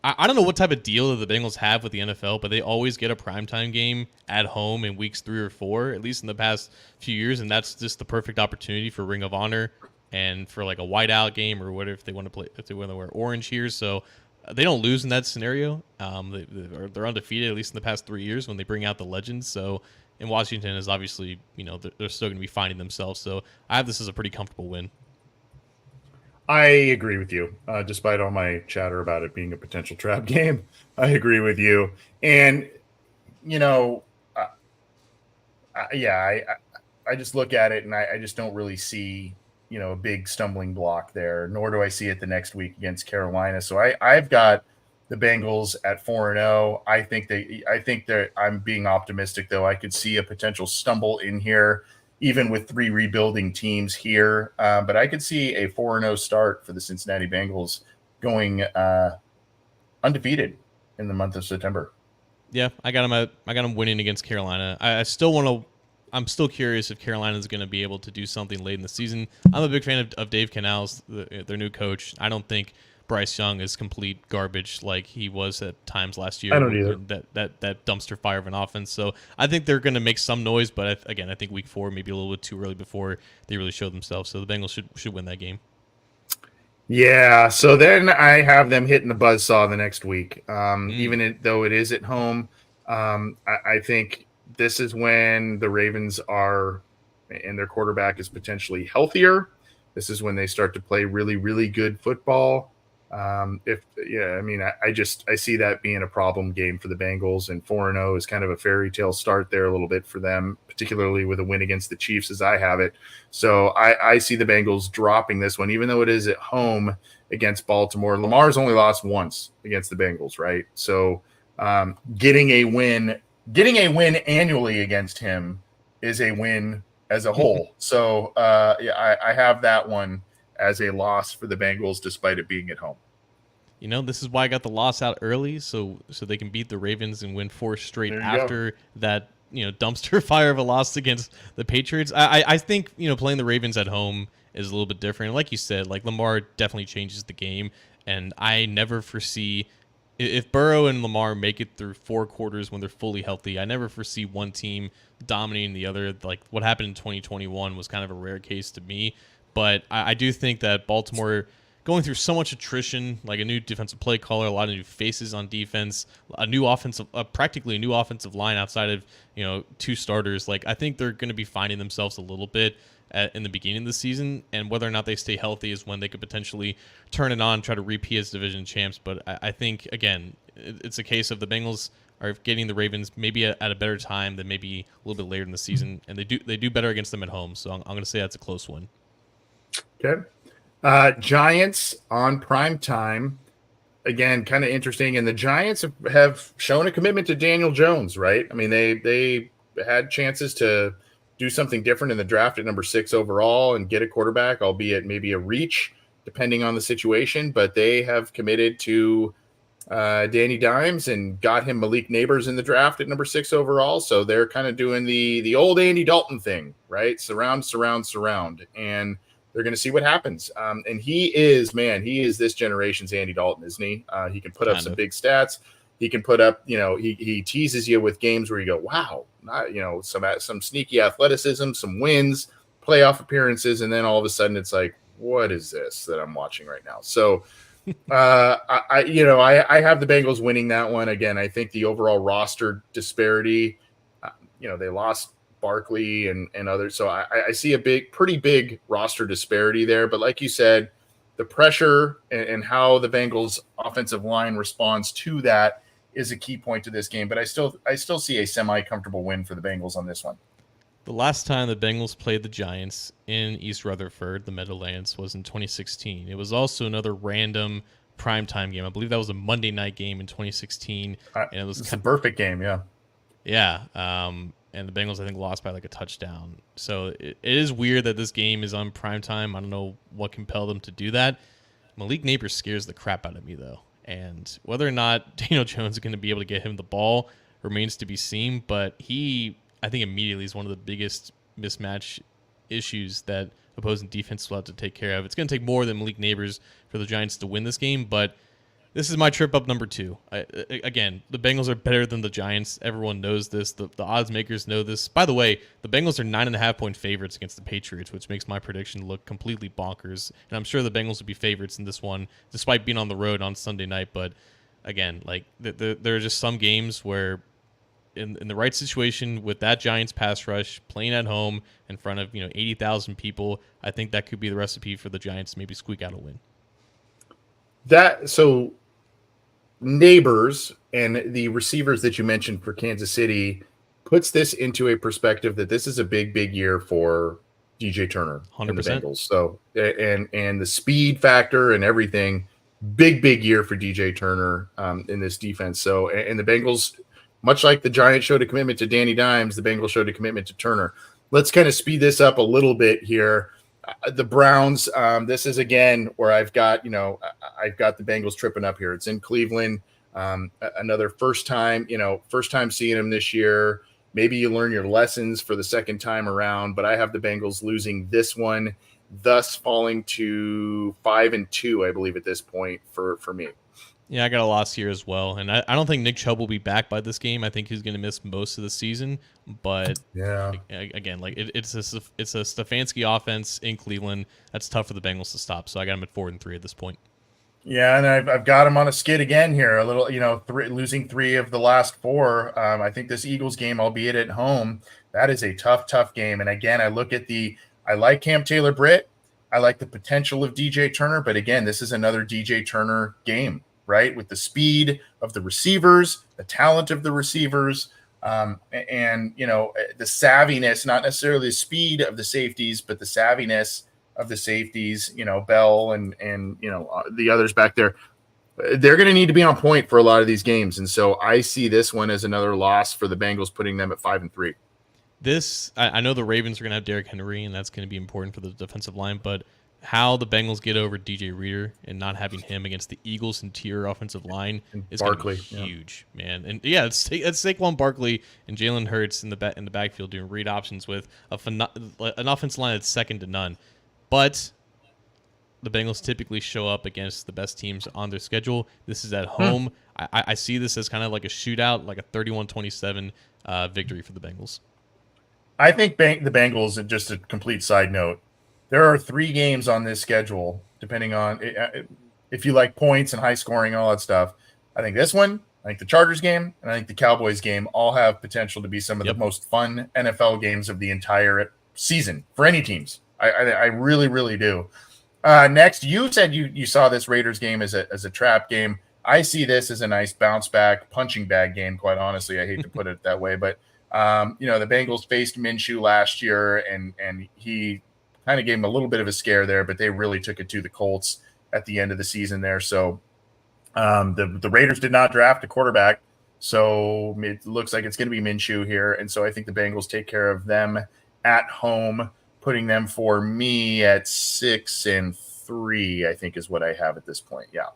I don't know what type of deal that the Bengals have with the NFL, but they always get a primetime game at home in weeks 3 or 4, at least in the past few years, and that's just the perfect opportunity for Ring of Honor and for like a whiteout game or whatever if they want to play, if they want to wear orange here. So they don't lose in that scenario. They're undefeated at least in the past 3 years when they bring out the legends. So in Washington is obviously they're still going to be finding themselves. So I have this as a pretty comfortable win. I agree with you, despite all my chatter about it being a potential trap game. I agree with you. And, I just look at it and I just don't really see, a big stumbling block there, nor do I see it the next week against Carolina. So I've got the Bengals at 4-0. I think that I'm being optimistic, though. I could see a potential stumble in here, even with 3 rebuilding teams here. But I could see a 4-0 start for the Cincinnati Bengals going undefeated in the month of September. Yeah, I got them winning against Carolina. I'm still curious if Carolina is going to be able to do something late in the season. I'm a big fan of Dave Canales, their new coach. I don't think Bryce Young is complete garbage like he was at times last year. I don't either. That dumpster fire of an offense. So I think they're going to make some noise, but I think week 4 maybe a little bit too early before they really show themselves. So the Bengals should win that game. Yeah, so then I have them hitting the buzzsaw the next week. Even though it is at home, I think this is when the Ravens are, and their quarterback is potentially healthier. This is when they start to play really, really good football. I see that being a problem game for the Bengals, and 4-0 is kind of a fairy tale start there a little bit for them, particularly with a win against the Chiefs as I have it. So I see the Bengals dropping this one, even though it is at home against Baltimore. Lamar's only lost once against the Bengals, right? So getting a win annually against him is a win as a whole. So I have that one as a loss for the Bengals, despite it being at home. This is why I got the loss out early, so they can beat the Ravens and win 4 straight after that dumpster fire of a loss against the Patriots. I think playing the Ravens at home is a little bit different. Like you said, like Lamar definitely changes the game, and I never foresee if Burrow and Lamar make it through 4 quarters when they're fully healthy. I never foresee one team dominating the other. Like what happened in 2021 was kind of a rare case to me. But I do think that Baltimore going through so much attrition, like a new defensive play caller, a lot of new faces on defense, practically a new offensive line outside of 2 starters. Like I think they're going to be finding themselves a little bit in the beginning of the season, and whether or not they stay healthy is when they could potentially turn it on, try to repeat as division champs. But I think again, it's a case of the Bengals are getting the Ravens maybe at a better time than maybe a little bit later in the season, and they do better against them at home. So I'm going to say that's a close one. Okay. Giants on prime time. Again, kind of interesting. And the Giants have shown a commitment to Daniel Jones, right? I mean, they had chances to do something different in the draft at number 6 overall and get a quarterback, albeit maybe a reach, depending on the situation. But they have committed to Danny Dimes and got him Malik Neighbors in the draft at number 6 overall. So they're kind of doing the old Andy Dalton thing, right? Surround. And they're going to see what happens. And he is this generation's Andy Dalton, isn't he? He can put up some big stats. He can put up, he teases you with games where you go, wow, not, some sneaky athleticism, some wins, playoff appearances, and then all of a sudden it's like, what is this that I'm watching right now? So I have the Bengals winning that one. Again, I think the overall roster disparity, they lost Barkley and others. So I see a pretty big roster disparity there. But like you said, the pressure and how the Bengals offensive line responds to that is a key point to this game. But I still see a semi-comfortable win for the Bengals on this one. The last time the Bengals played the Giants in East Rutherford, the Meadowlands, was in 2016. It was also another random primetime game. I believe that was a Monday night game in 2016. And it was a perfect game, yeah. Yeah. And the Bengals, I think, lost by like a touchdown. So it is weird that this game is on primetime. I don't know what compelled them to do that. Malik Neighbors scares the crap out of me, though. And whether or not Daniel Jones is going to be able to get him the ball remains to be seen. But I think immediately is one of the biggest mismatch issues that opposing defense will have to take care of. It's going to take more than Malik Neighbors for the Giants to win this game, but this is my trip up number 2. Again, the Bengals are better than the Giants. Everyone knows this. The odds makers know this. By the way, the Bengals are 9.5-point favorites against the Patriots, which makes my prediction look completely bonkers. And I'm sure the Bengals will be favorites in this one, despite being on the road on Sunday night. But again, like there are just some games where in the right situation with that Giants pass rush, playing at home in front of 80,000 people, I think that could be the recipe for the Giants to maybe squeak out a win. So Neighbors and the receivers that you mentioned for Kansas City puts this into a perspective that this is a big year for DJ Turner 100%. and the Bengals. So and the speed factor and everything, big year for DJ Turner in this defense. So and the Bengals, much like the Giants showed a commitment to Danny Dimes, the Bengals showed a commitment to Turner. Let's kind of speed this up a little bit here. The Browns, this is again where I've got the Bengals tripping up here. It's in Cleveland. Another first time seeing them this year. Maybe you learn your lessons for the second time around, but I have the Bengals losing this one, thus falling to 5-2, I believe, at this point for me. Yeah, I got a loss here as well, and I don't think Nick Chubb will be back by this game. I think he's going to miss most of the season. But yeah, again, like it's a Stefanski offense in Cleveland. That's tough for the Bengals to stop. So I got him at 4-3 at this point. Yeah, and I've got him on a skid again here. A little, losing 3 of the last 4. I think this Eagles game, albeit at home, that is a tough game. And again, I like Cam Taylor-Britt. I like the potential of DJ Turner, but again, this is another DJ Turner game. Right, with the speed of the receivers, the talent of the receivers, and the savviness, not necessarily the speed of the safeties, but the savviness of the safeties. Bell and the others back there. They're going to need to be on point for a lot of these games, and so I see this one as another loss for the Bengals, putting them at 5-3. I know the Ravens are going to have Derrick Henry, and that's going to be important for the defensive line, but how the Bengals get over DJ Reader and not having him against the Eagles' interior offensive line is going to be huge, man. And yeah, it's Saquon Barkley and Jalen Hurts in the backfield doing read options with an offensive line that's second to none. But the Bengals typically show up against the best teams on their schedule. This is at home. I see this as kind of like a shootout, like a 31-27 victory for the Bengals. I think the Bengals, just a complete side note, there are 3 games on this schedule, depending on if you like points and high scoring and all that stuff. I think this one, I think the Chargers game, and I think the Cowboys game all have potential to be some of the most fun NFL games of the entire season for any teams. I really do. Next, you said you saw this Raiders game as a trap game. I see this as a nice bounce back, punching bag game, quite honestly. I hate to put it that way, but the Bengals faced Minshew last year, and he kind of gave him a little bit of a scare there, but they really took it to the Colts at the end of the season there. So the Raiders did not draft a quarterback, so it looks like it's going to be Minshew here. And so I think the Bengals take care of them at home, putting them for me at 6-3, I think is what I have at this point. Yeah.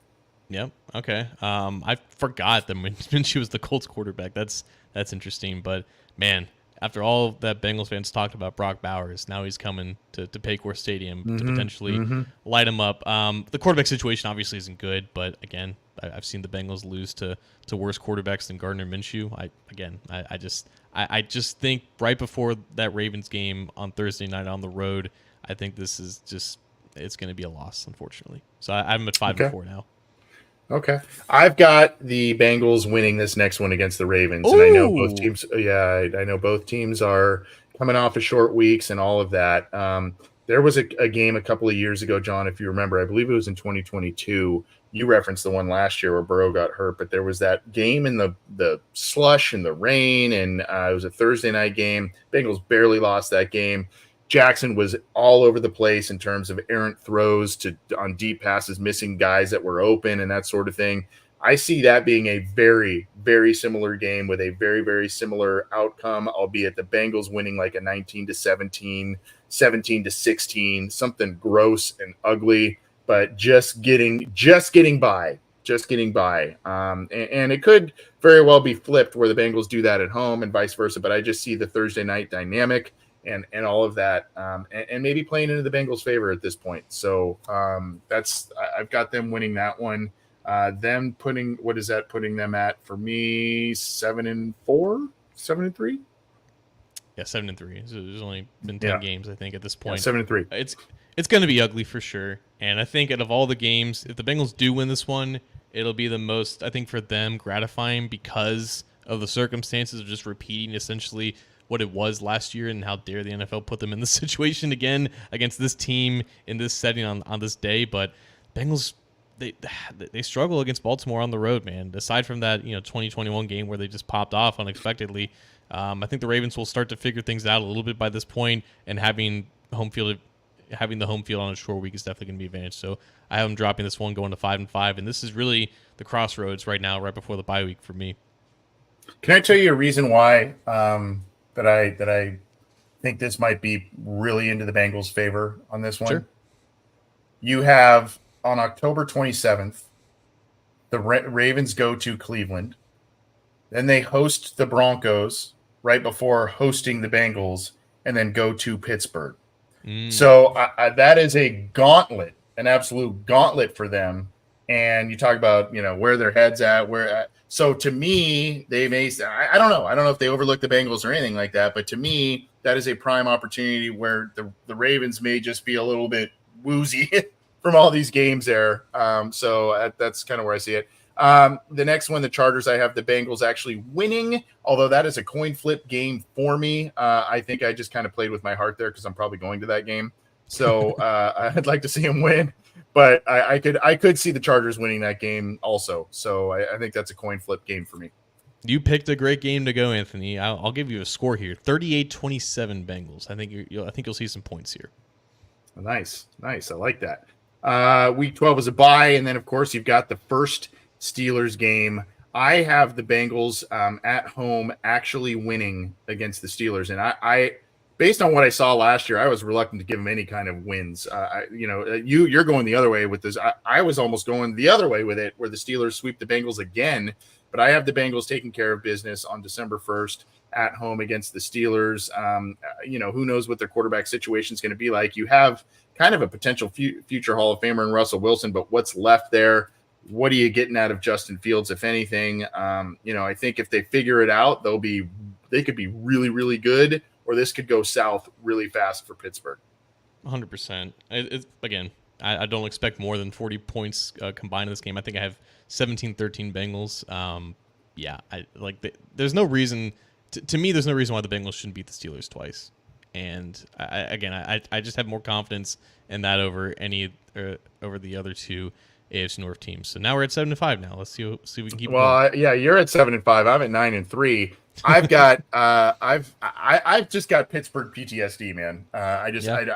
Yep. Okay. I forgot that Minshew was the Colts quarterback. That's interesting, but man, after all that Bengals fans talked about Brock Bowers, now he's coming to Paycor Stadium to potentially light him up. The quarterback situation obviously isn't good, but again, I've seen the Bengals lose to worse quarterbacks than Gardner Minshew. I just think right before that Ravens game on Thursday night on the road, I think this is just it's going to be a loss, unfortunately. So I'm at 5-4 now. Okay. I've got the Bengals winning this next one against the Ravens. Ooh. And I know both teams, I know both teams are coming off of short weeks and all of that. There was a game a couple of years ago, John, if you remember, I believe it was in 2022. You referenced the one last year where Burrow got hurt, but there was that game in the slush and the rain, and it was a Thursday night game. Bengals barely lost that game. Jackson was all over the place in terms of errant throws on deep passes, missing guys that were open and that sort of thing. I see that being a very, very similar game with a very, very similar outcome, albeit the Bengals winning like a 19-17, 17-16, something gross and ugly, but just getting by. And it could very well be flipped where the Bengals do that at home and vice versa. But I just see the Thursday night dynamic and all of that, and maybe playing into the Bengals' favor at this point. So I've got them winning that one. Them putting them at for me 7-4, 7-3. Yeah, 7-3. So there's only been 10 games, I think, at this point. 7-3. It's going to be ugly for sure. And I think out of all the games, if the Bengals do win this one, it'll be the most, I think, for them gratifying because of the circumstances of just repeating essentially what it was last year and how dare the NFL put them in this situation again against this team in this setting on this day. But Bengals, they struggle against Baltimore on the road, man. Aside from that, 2021 game where they just popped off unexpectedly, I think the Ravens will start to figure things out a little bit by this point, and having the home field on a short week is definitely going to be an advantage. So I have them dropping this one, going to 5-5, and this is really the crossroads right now, right before the bye week for me. Can I tell you a reason why that I think this might be really into the Bengals' favor on this one? Sure. You have on October 27th, the Ravens go to Cleveland. Then they host the Broncos right before hosting the Bengals, and then go to Pittsburgh. So that is a gauntlet, an absolute gauntlet for them. And you talk about, where their head's at, so to me, they may, I don't know. I don't know if they overlook the Bengals or anything like that, but to me, that is a prime opportunity where the Ravens may just be a little bit woozy from all these games there. So that's kind of where I see it. The next one, the Chargers, I have the Bengals actually winning, although that is a coin flip game for me. I think I just kind of played with my heart there because I'm probably going to that game. So I'd like to see them win, but I could see the Chargers winning that game also. So I think that's a coin flip game for me. You picked a great game to go, Anthony. I'll give you a score here: 38-27 Bengals. I think you'll see some points here. Nice. I like that. Week 12 is a bye, and then of course you've got the first Steelers game. I have the Bengals at home actually winning against the Steelers, and I based on what I saw last year, I was reluctant to give them any kind of wins. You're going the other way with this. I was almost going the other way with it, where the Steelers sweep the Bengals again. But I have the Bengals taking care of business on December 1st at home against the Steelers. Who knows what their quarterback situation is going to be like. You have kind of a potential future Hall of Famer in Russell Wilson, but what's left there? What are you getting out of Justin Fields, if anything? I think if they figure it out, they could be really, really good, or this could go south really fast for Pittsburgh. 100%. Again, I don't expect more than 40 points combined in this game. I think I have 17-13 Bengals. There's no reason to me. There's no reason why the Bengals shouldn't beat the Steelers twice. And I just have more confidence in that over the other two AFC North teams. So now we're at 7-5. Now let's see if we can keep. Well, going. You're at 7-5. I'm at 9-3. I've got I've just got Pittsburgh PTSD, man. I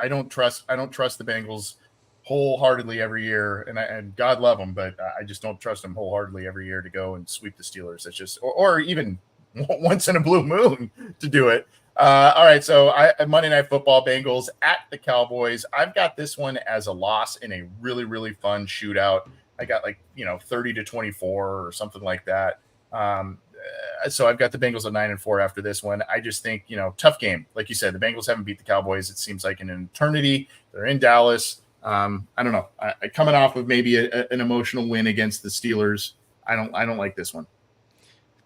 don't trust the Bengals wholeheartedly every year, and God love them, but I just don't trust them wholeheartedly every year to go and sweep the Steelers. It's just or even once in a blue moon to do it. All right, so Monday Night Football, Bengals at the Cowboys. I've got this one as a loss in a really, really fun shootout. I got 30-24 or something like that. So I've got the Bengals at 9-4 after this one. I just think, tough game. Like you said, the Bengals haven't beat the Cowboys. It seems like in an eternity. They're in Dallas. I don't know. Coming off of maybe an emotional win against the Steelers. I don't like this one.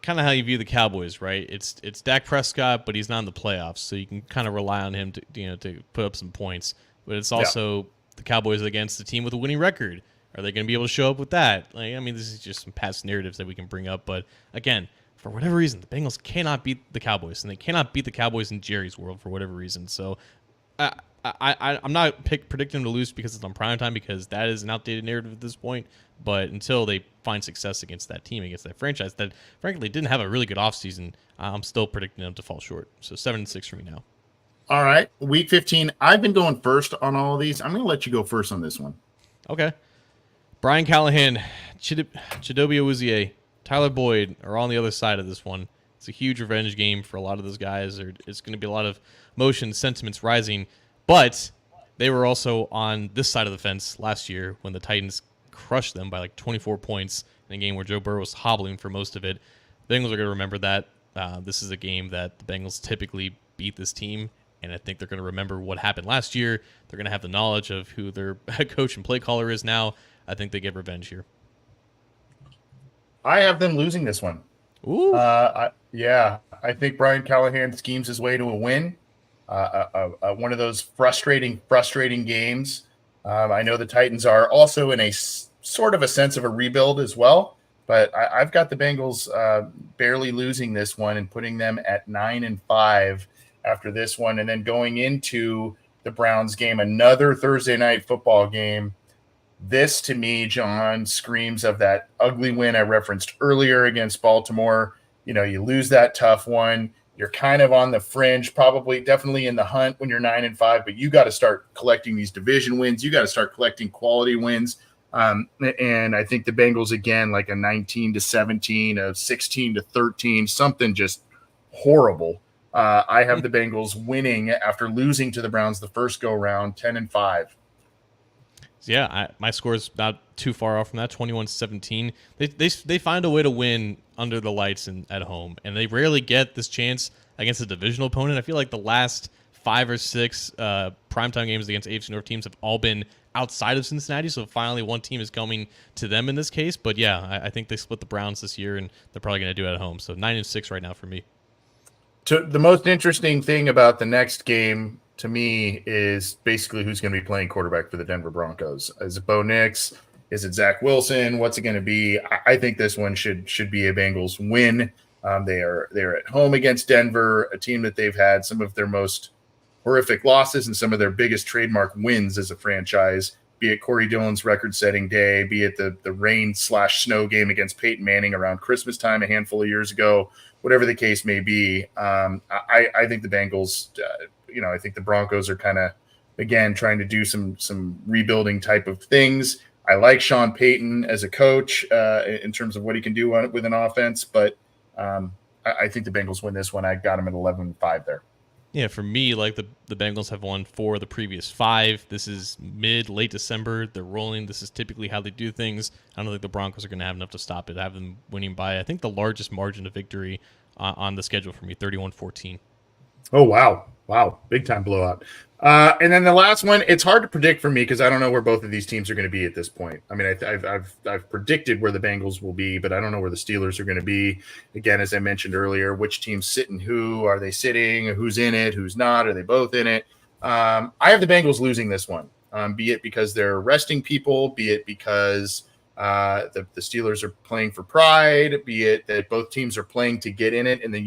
Kind of how you view the Cowboys, right? It's Dak Prescott, but he's not in the playoffs, so you can kind of rely on him to put up some points. But it's also the Cowboys against the team with a winning record. Are they going to be able to show up with that? This is just some past narratives that we can bring up. But again, for whatever reason, the Bengals cannot beat the Cowboys, and they cannot beat the Cowboys in Jerry's world for whatever reason. So I'm not predicting them to lose because it's on primetime, because that is an outdated narrative at this point. But until they find success against that team, against that franchise that, frankly, didn't have a really good offseason, I'm still predicting them to fall short. So 7-6 for me now. All right. Week 15. I've been going first on all of these. I'm going to let you go first on this one. Okay. Brian Callahan, Chidobe Awuzie, Tyler Boyd are on the other side of this one. It's a huge revenge game for a lot of those guys. It's going to be a lot of emotion, sentiments rising. But they were also on this side of the fence last year when the Titans crushed them by like 24 points in a game where Joe Burrow was hobbling for most of it. The Bengals are going to remember that. This is a game that the Bengals typically beat this team, and I think they're going to remember what happened last year. They're going to have the knowledge of who their head coach and play caller is now. I think they get revenge here. I have them losing this one. Ooh. I think Brian Callahan schemes his way to a win. One of those frustrating games. I know the Titans are also in a sort of a sense of a rebuild as well, but I've got the Bengals barely losing this one and putting them at 9-5 after this one, and then going into the Browns game, another Thursday night football game. This, to me, John, screams of that ugly win I referenced earlier against Baltimore. You lose that tough one. You're kind of on the fringe, definitely in the hunt when you're 9-5, but you got to start collecting these division wins. You got to start collecting quality wins. And I think the Bengals, again, like a 19-17, a 16-13, something just horrible. I have the Bengals winning after losing to the Browns the first go round, 10-5. Yeah, my score is not too far off from that, 21-17. They find a way to win under the lights and at home, and they rarely get this chance against a divisional opponent. I feel like the last 5 or 6 primetime games against AFC North teams have all been outside of Cincinnati, so finally one team is coming to them in this case. But yeah, I think they split the Browns this year, and they're probably going to do it at home. So 9-6 right now for me. The most interesting thing about the next game to me is basically who's going to be playing quarterback for the Denver Broncos. Is it Bo Nix? Is it Zach Wilson? What's it going to be? I think this one should be a Bengals win. They're at home against Denver, a team that they've had some of their most horrific losses and some of their biggest trademark wins as a franchise, be it Corey Dillon's record-setting day, be it the rain/snow game against Peyton Manning around Christmas time a handful of years ago, whatever the case may be. I think the Bengals, I think the Broncos are kind of, again, trying to do some rebuilding type of things. I like Sean Payton as a coach in terms of what he can do with an offense, but I think the Bengals win this one. I got them at 11-5 there. Yeah, for me, like the Bengals have won 4 of the previous 5. This is late December. They're rolling. This is typically how they do things. I don't think the Broncos are going to have enough to stop it. I have them winning by, I think, the largest margin of victory on the schedule for me, 31-14. Oh, wow. Big time blowout. And then the last one, it's hard to predict for me because I don't know where both of these teams are going to be at this point. I mean, I've predicted where the Bengals will be, but I don't know where the Steelers are going to be. Again, as I mentioned earlier, which team's sitting who? Are they sitting? Who's in it? Who's not? Are they both in it? I have the Bengals losing this one, be it because they're resting people, be it because the Steelers are playing for pride, be it that both teams are playing to get in it. And then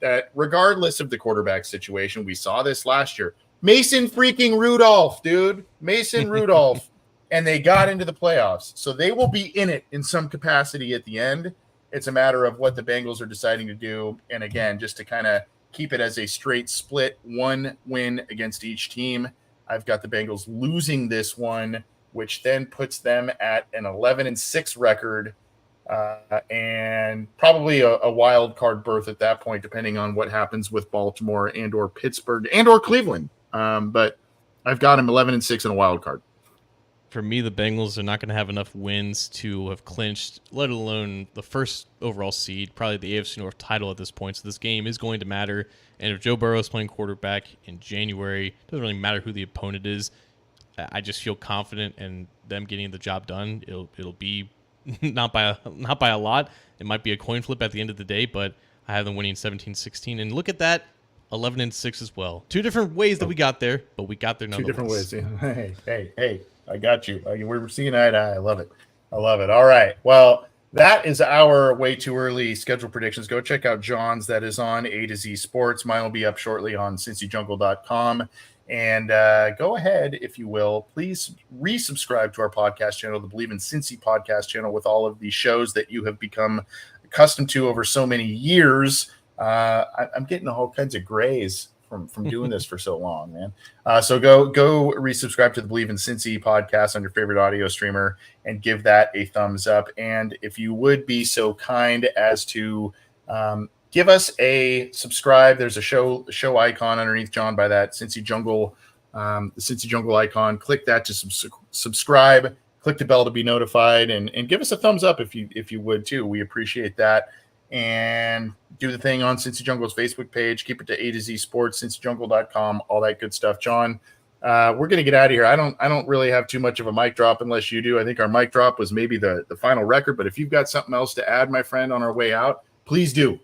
that regardless of the quarterback situation, we saw this last year. Mason freaking Rudolph, dude. Mason Rudolph. And they got into the playoffs. So they will be in it in some capacity at the end. It's a matter of what the Bengals are deciding to do. And again, just to kind of keep it as a straight split, 1 win against each team. I've got the Bengals losing this one, which then puts them at an 11-6 record. And probably a wild card berth at that point, depending on what happens with Baltimore and or Pittsburgh and or Cleveland. But I've got him 11-6 in a wild card. for me, the Bengals are not going to have enough wins to have clinched, let alone the first overall seed, probably the AFC North title at this point. So this game is going to matter. And if Joe Burrow is playing quarterback in January, it doesn't really matter who the opponent is. I just feel confident in them getting the job done. It'll be not by a lot. It might be a coin flip at the end of the day, but I have them winning 17-16. And look at that, 11-6 as well. Two different ways that we got there, but we got there nonetheless. Two different ways. Hey, I got you. We're seeing eye to eye. I love it. All right. Well, that is our way too early schedule predictions. Go check out John's. That is on A to Z Sports. Mine will be up shortly on cincyjungle.com. And go ahead, if you will, please resubscribe to our podcast channel, the Believe in Cincy podcast channel, with all of the shows that you have become accustomed to over so many years. I'm getting all kinds of grays from doing this for so long, man. So go resubscribe to the Believe in Cincy podcast on your favorite audio streamer and give that a thumbs up. And if you would be so kind as to give us a subscribe. There's a show icon underneath John by that Cincy Jungle, the Cincy Jungle icon. Click that to subscribe. Click the bell to be notified, and give us a thumbs up if you would too. We appreciate that. And do the thing on Cincy Jungle's Facebook page. Keep it to A to Z Sports, cincyjungle.com, all that good stuff. John, we're gonna get out of here. I don't really have too much of a mic drop unless you do. I think our mic drop was maybe the final record. But if you've got something else to add, my friend, on our way out, please do.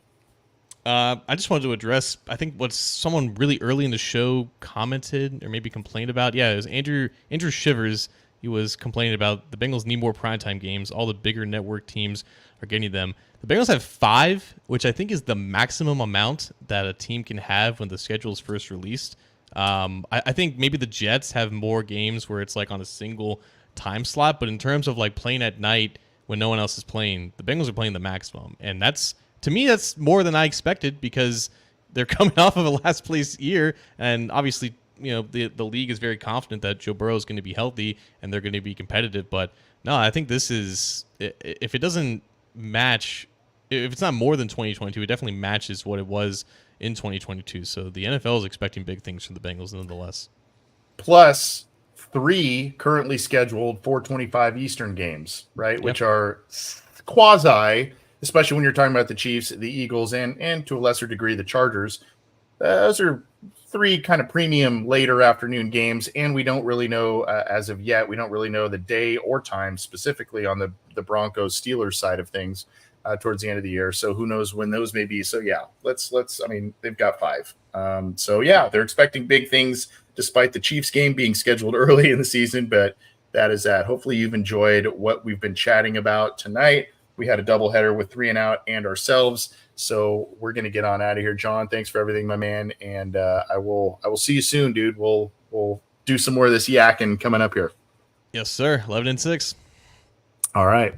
I just wanted to address, I think what someone really early in the show commented or maybe complained about. Yeah, it was Andrew Shivers. He was complaining about the Bengals need more primetime games. All the bigger network teams are getting them. The Bengals have 5, which I think is the maximum amount that a team can have when the schedule is first released. I think maybe the Jets have more games where it's like on a single time slot, but in terms of like playing at night when no one else is playing, the Bengals are playing the maximum. And to me, that's more than I expected because they're coming off of a last place year. And obviously, the league is very confident that Joe Burrow is going to be healthy and they're going to be competitive. But no, I think this is, if it doesn't match, if it's not more than 2022, it definitely matches what it was in 2022. So the NFL is expecting big things from the Bengals nonetheless. Plus 3 currently scheduled 4:25 Eastern games, right? Yep. Which are quasi, especially when you're talking about the Chiefs, the Eagles, and to a lesser degree, the Chargers. Those are 3 kind of premium later afternoon games, and we don't really know, as of yet, we don't really know the day or time specifically on the Broncos-Steelers side of things towards the end of the year. So who knows when those may be. So, yeah, let's I mean, they've got 5. So, yeah, they're expecting big things despite the Chiefs game being scheduled early in the season, but that is that. Hopefully you've enjoyed what we've been chatting about tonight. We had a doubleheader with 3 and Out and ourselves, so we're going to get on out of here. John, thanks for everything, my man, and I will see you soon, dude. We'll do some more of this yakking coming up here. Yes, sir. 11-6. All right.